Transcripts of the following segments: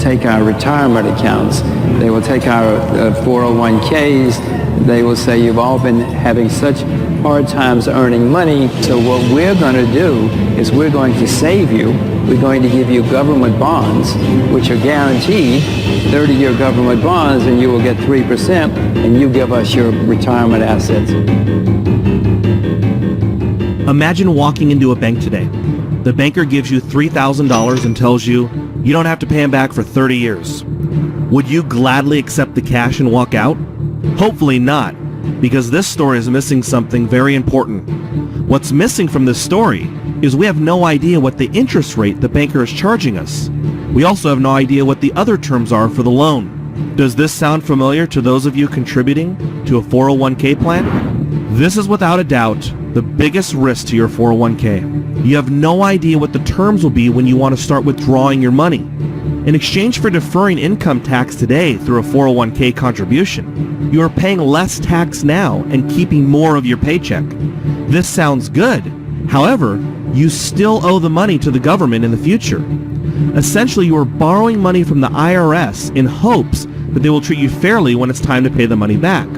take our retirement accounts. They will take our 401ks. They will say, you've all been having such hard times earning money, so what we're going to do is we're going to save you. We're going to give you government bonds, which are guaranteed, 30-year government bonds, and you will get 3%, and you give us your retirement assets. Imagine walking into a bank today. The banker gives you $3,000 and tells you you don't have to pay him back for 30 years. Would you gladly accept the cash and walk out? Hopefully not, because this story is missing something very important. What's missing from this story is we have no idea what the interest rate the banker is charging us. We also have no idea what the other terms are for the loan. Does this sound familiar to those of you contributing to a 401k plan? This is without a doubt the biggest risk to your 401k. You have no idea what the terms will be when you want to start withdrawing your money. In exchange for deferring income tax today through a 401k contribution, you are paying less tax now and keeping more of your paycheck. This sounds good. However, you still owe the money to the government in the future. Essentially, you are borrowing money from the IRS in hopes that they will treat you fairly when it's time to pay the money back.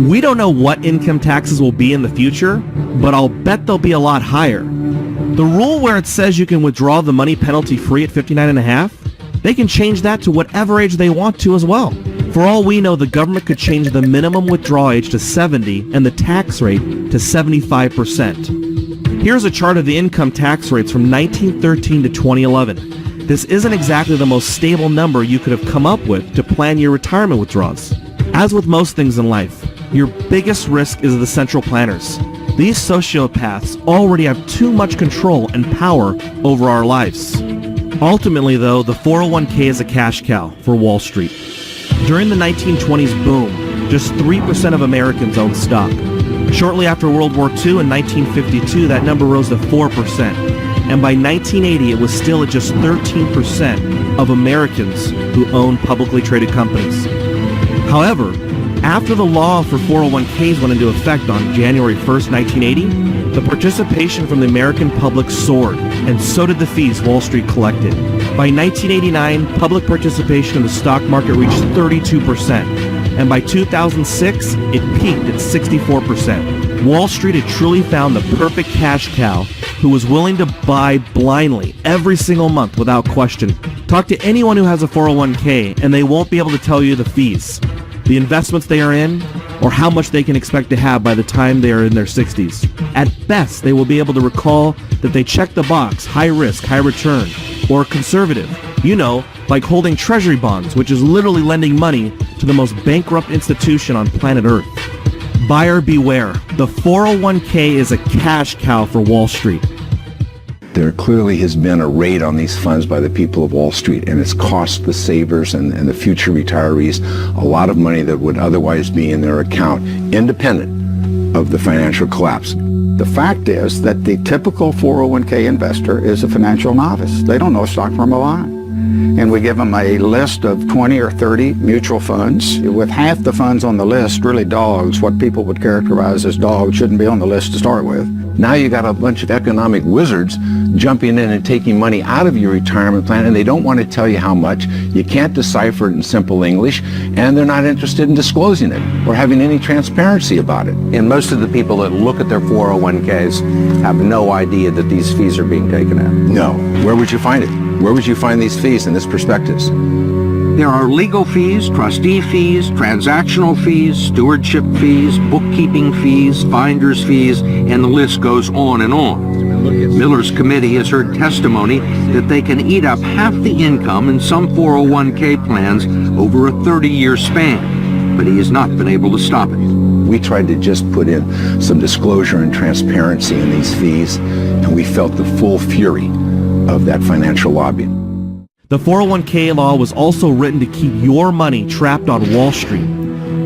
We don't know what income taxes will be in the future, but I'll bet they'll be a lot higher. The rule where it says you can withdraw the money penalty free at 59 and a half, they can change that to whatever age they want to as well. For all we know, the government could change the minimum withdrawal age to 70 and the tax rate to 75%. Here's a chart of the income tax rates from 1913 to 2011. This isn't exactly the most stable number you could have come up with to plan your retirement withdrawals. As with most things in life, your biggest risk is the central planners. These sociopaths already have too much control and power over our lives. Ultimately, though, the 401k is a cash cow for Wall Street. During the 1920s boom, just 3% of Americans owned stock. Shortly after World War II in 1952, that number rose to 4%. And by 1980, it was still at just 13% of Americans who owned publicly traded companies. However, after the law for 401ks went into effect on January 1st, 1980, the participation from the American public soared, and so did the fees Wall Street collected. By 1989, public participation in the stock market reached 32%, and by 2006, it peaked at 64%. Wall Street had truly found the perfect cash cow who was willing to buy blindly every single month without question. Talk to anyone who has a 401k, and they won't be able to tell you the fees, the investments they are in, or how much they can expect to have by the time they are in their 60s. At best, they will be able to recall that they checked the box, high risk, high return, or conservative. You know, like holding treasury bonds, which is literally lending money to the most bankrupt institution on planet Earth. Buyer beware. The 401k is a cash cow for Wall Street. There clearly has been a raid on these funds by the people of Wall Street, and it's cost the savers and the future retirees a lot of money that would otherwise be in their account, independent of the financial collapse. The fact is that the typical 401k investor is a financial novice. They don't know a stock from a line. And we give them a list of 20 or 30 mutual funds. With half the funds on the list, really dogs, what people would characterize as dogs, shouldn't be on the list to start with. Now you got a bunch of economic wizards jumping in and taking money out of your retirement plan, and they don't want to tell you how much. You can't decipher it in simple English, and they're not interested in disclosing it or having any transparency about it. And most of the people that look at their 401ks have no idea that these fees are being taken out. No. Where would you find it? Where would you find these fees in this prospectus? There are legal fees, trustee fees, transactional fees, stewardship fees, bookkeeping fees, finder's fees, and the list goes on and on. Miller's committee has heard testimony that they can eat up half the income in some 401k plans over a 30-year span, but he has not been able to stop it. We tried to just put in some disclosure and transparency in these fees, and we felt the full fury of that financial lobbying. The 401k law was also written to keep your money trapped on Wall Street,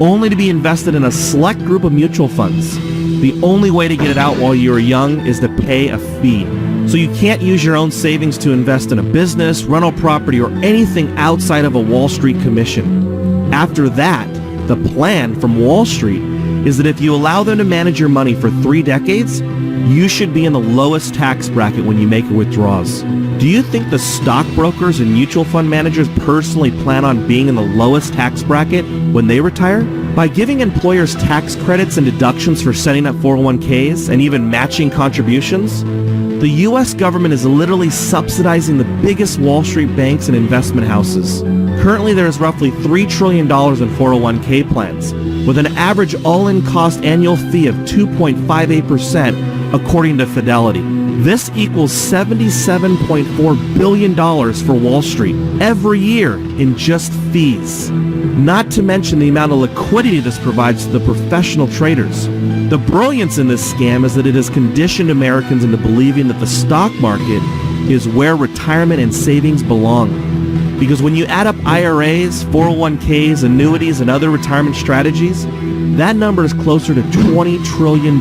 only to be invested in a select group of mutual funds. The only way to get it out while you're young is to pay a fee. So you can't use your own savings to invest in a business, rental property, or anything outside of a Wall Street commission. After that, the plan from Wall Street is that if you allow them to manage your money for 3 decades, you should be in the lowest tax bracket when you make your withdrawals. Do you think the stockbrokers and mutual fund managers personally plan on being in the lowest tax bracket when they retire? By giving employers tax credits and deductions for setting up 401ks and even matching contributions, the U.S. government is literally subsidizing the biggest Wall Street banks and investment houses. Currently, there is roughly $3 trillion in 401k plans, with an average all-in cost annual fee of 2.58% according to Fidelity. This equals $77.4 billion for Wall Street every year in just fees. Not to mention the amount of liquidity this provides to the professional traders. The brilliance in this scam is that it has conditioned Americans into believing that the stock market is where retirement and savings belong. Because when you add up IRAs, 401ks, annuities, and other retirement strategies, that number is closer to $20 trillion.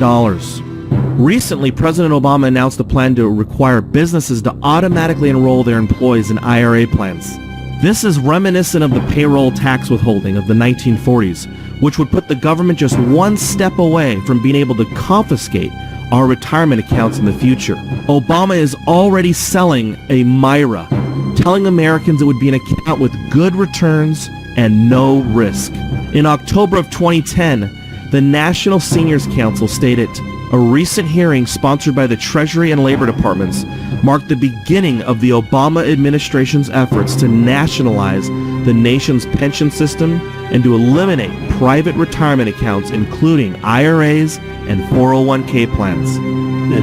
Recently, President Obama announced a plan to require businesses to automatically enroll their employees in IRA plans. This is reminiscent of the payroll tax withholding of the 1940s, which would put the government just one step away from being able to confiscate our retirement accounts in the future. Obama is already selling a MIRA, telling Americans it would be an account with good returns and no risk. In October of 2010, the National Seniors Council stated, a recent hearing sponsored by the Treasury and Labor Departments marked the beginning of the Obama administration's efforts to nationalize the nation's pension system and to eliminate private retirement accounts, including IRAs and 401k plans.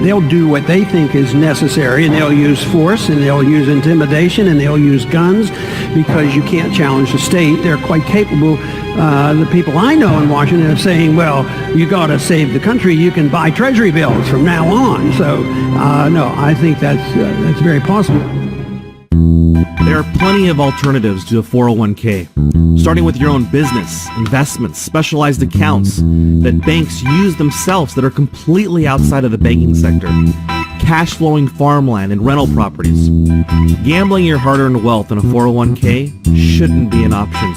They'll do what they think is necessary, and they'll use force, and they'll use intimidation, and they'll use guns, because you can't challenge the state. They're quite capable. The people I know in Washington are saying, well, you got to save the country. You can buy treasury bills from now on. So, no, I think that's very possible. There are plenty of alternatives to a 401k, starting with your own business, investments, specialized accounts that banks use themselves that are completely outside of the banking sector, cash flowing farmland and rental properties. Gambling your hard-earned wealth in a 401k shouldn't be an option.